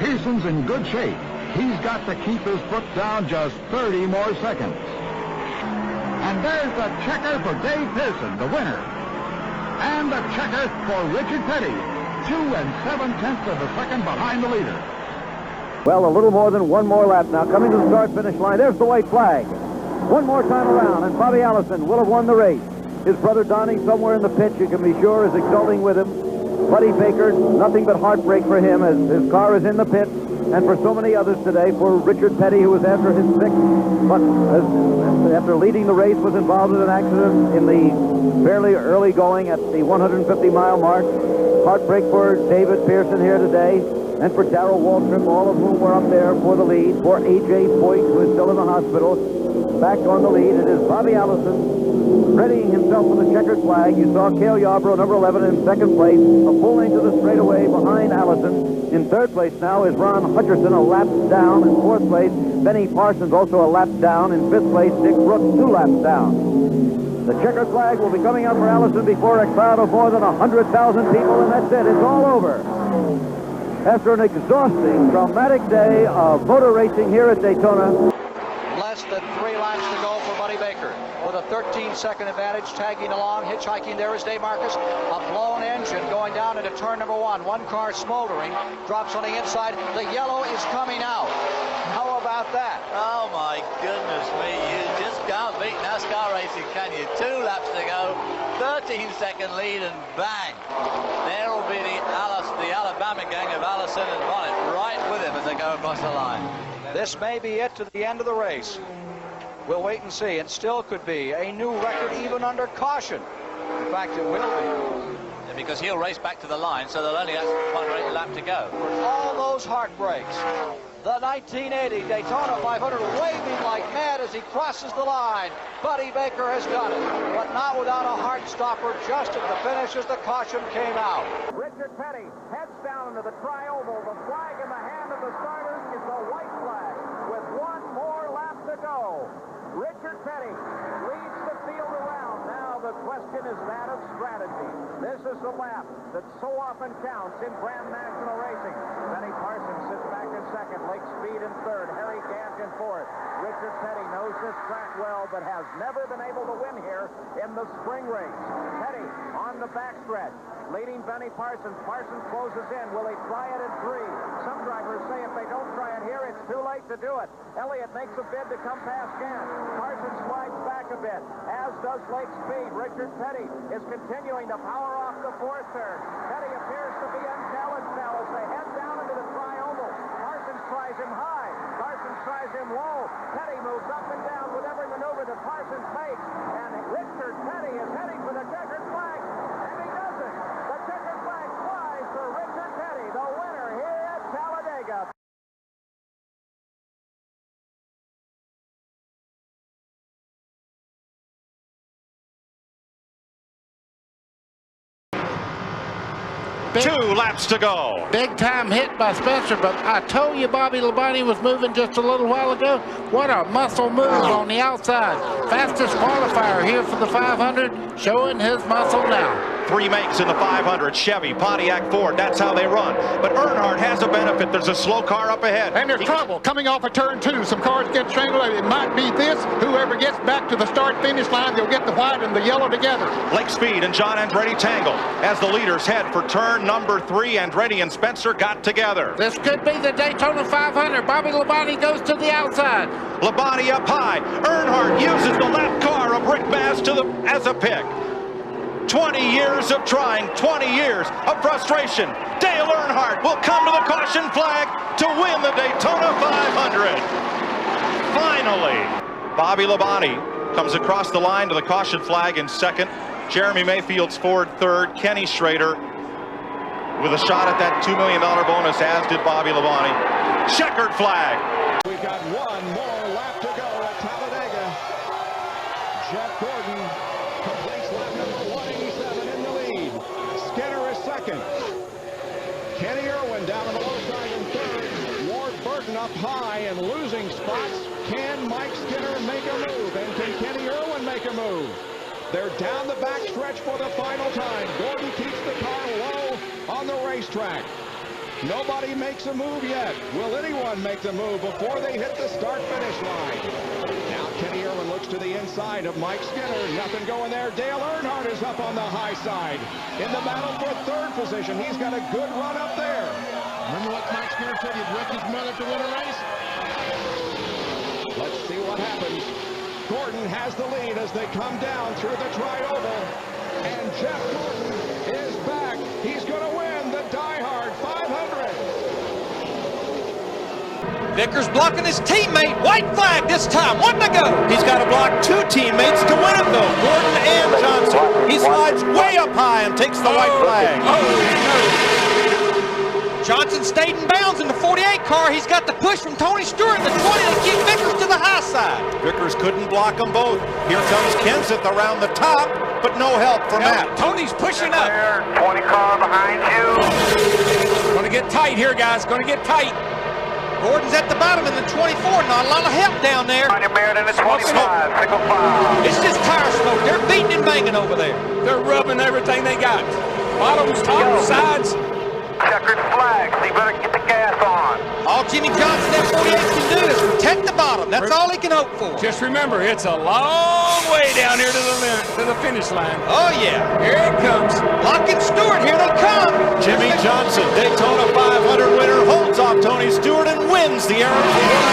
Pearson's in good shape. He's got to keep his foot down just 30 more seconds. And there's the checker for Dave Pearson, the winner. And the checker for Richard Petty, 2 7/10 of a second behind the leader. Well, a little more than one more lap now. Coming to the start-finish line. There's the white flag. One more time around, and Bobby Allison will have won the race. His brother Donnie, somewhere in the pit, you can be sure, is exulting with him. Buddy Baker, nothing but heartbreak for him as his car is in the pit. And for so many others today, for Richard Petty, who was after his sixth, but after leading the race, was involved in an accident in the fairly early going at the 150-mile mark. Heartbreak for David Pearson here today, and for Darrell Waltrip, all of whom were up there for the lead. For A.J. Foyt, who is still in the hospital, back on the lead. It is Bobby Allison readying himself for the checkered flag. You saw Cale Yarborough, number 11, in second place, a full length to the straightaway behind Allison. In third place now is Ron Hutcherson, a lap down. In fourth place, Benny Parsons, also a lap down. In fifth place, Dick Brooks, 2 laps down. The checkered flag will be coming out for Allison before a crowd of more than 100,000 people, and that's it. It's all over. After an exhausting, traumatic day of motor racing here at Daytona. Less than 3 laps to go for Buddy Baker, with a 13-second advantage, tagging along, hitchhiking. There is Dave Marcus, a blown engine going down into turn number 1. One car smoldering, drops on the inside. The yellow is coming out. How about that? Oh my goodness me, you just can't beat NASCAR racing, can you? 2 laps to go, 13-second lead, and bang. There will be the Alabama gang of Allison and Bonnet right with him as they go across the line. This may be it to the end of the race. We'll wait and see. It still could be a new record even under caution. In fact, it will be. Yeah, because he'll race back to the line, so they'll only have 1 lap to go. All those heartbreaks. The 1980 Daytona 500 waving like mad as he crosses the line. Buddy Baker has done it, but not without a heart stopper just at the finish as the caution came out. Richard Petty heads down into the tri-oval. The flag in the hand of the starters is the white flag with 1 more lap to go. Richard Petty leads the field around. Now the question is that of strategy. This is the lap that so often counts in Grand National racing. Benny Parsons sits back in second. Lake Speed in third. Harry Gant in fourth. Richard Petty knows this track well, but has never been able to win here in the spring race. Petty on the backstretch, leading Benny Parsons. Parsons closes in. Will he try it in 3? Some drivers say if they don't try it here, it's too late to do it. Elliott makes a bid to come past Gant. Parsons slides back a bit, as does Lake Speed. Richard Petty is continuing to power off the 4th turn. Petty appears to be unchallenged now as they head down into the tri-oval. Parsons tries him high. Parsons tries him low. Petty moves up and down with every maneuver that Parsons makes. And Richard Petty is heading for the checkered flag. And he does it. The checkered flag flies for Richard Petty, the winner here at Talladega. Two laps to go. Big time hit by Spencer, but I told you Bobby Labonte was moving just a little while ago. What a muscle move on the outside. Fastest qualifier here for the 500, showing his muscle now. 3 makes in the 500. Chevy, Pontiac, Ford. That's how they run. But Earnhardt has a benefit. There's a slow car up ahead. And there's trouble coming off of turn 2. Some cars get strangled. It might be this. Whoever gets back to the start-finish line, they'll get the white and the yellow together. Lake Speed and John Andretti tangle as the leaders head for turn number 3. Andretti and Spencer got together. This could be the Daytona 500. Bobby Labonte goes to the outside. Labonte up high. Earnhardt uses the lap car of Rick Mast as a pick. 20 years of trying, 20 years of frustration. Dale Earnhardt will come to the caution flag to win the Daytona 500. Finally, Bobby Labonte comes across the line to the caution flag in second. Jeremy Mayfield's Ford third. Kenny Schrader with a shot at that $2 million bonus, as did Bobby Labonte. Checkered flag. We've got 1 more lap to go at Talladega. Jeff Gordon completes lap number 187 in the lead. Skinner is second. Kenny Irwin down on the low side in third. Ward Burton up high and losing spots. Can Mike Skinner make a move? And can Kenny Irwin make a move? They're down the back stretch for the final time. Gordon keeps the car low on the racetrack. Nobody makes a move yet. Will anyone make the move before they hit the start-finish line? Now Kenny Irwin looks to the inside of Mike Skinner. Nothing going there. Dale Earnhardt is up on the high side. In the battle for third position. He's got a good run up there. Remember what Mike Skinner said? He'd wreck his mother to win a race? Let's see what happens. Gordon has the lead as they come down through the tri-oval. And Jeff Gordon is back. He's going to win the Die Hard 500. Vickers blocking his teammate. White flag this time. 1 to go. He's got to block 2 teammates to win it, though. Gordon and Johnson. He slides way up high and takes the white flag. Johnson stayed in bounds in the 48 car. He's got the push from Tony Stewart in the 20 to keep Vickers to the high side. Vickers couldn't block them both. Here comes Kenseth around the top, but no help for Matt. Tony's pushing up. 20 car behind you. Going to get tight here, guys. Going to get tight. Gordon's at the bottom in the 24. Not a lot of help down there. On your Barrett in the 25, single file. It's just tire smoke. They're beating and banging over there. They're rubbing everything they got. Bottoms, tops, sides. Checkered flag, so you better get the gas on. All Jimmie Johnson at 48 can do is protect the bottom. That's all he can hope for. Just remember, it's a long way down here to the finish line. Oh, yeah. Here it comes. Lock and Stewart, here they come. Jimmie Johnson, Daytona 500 winner, holds off Tony Stewart and wins the Arizona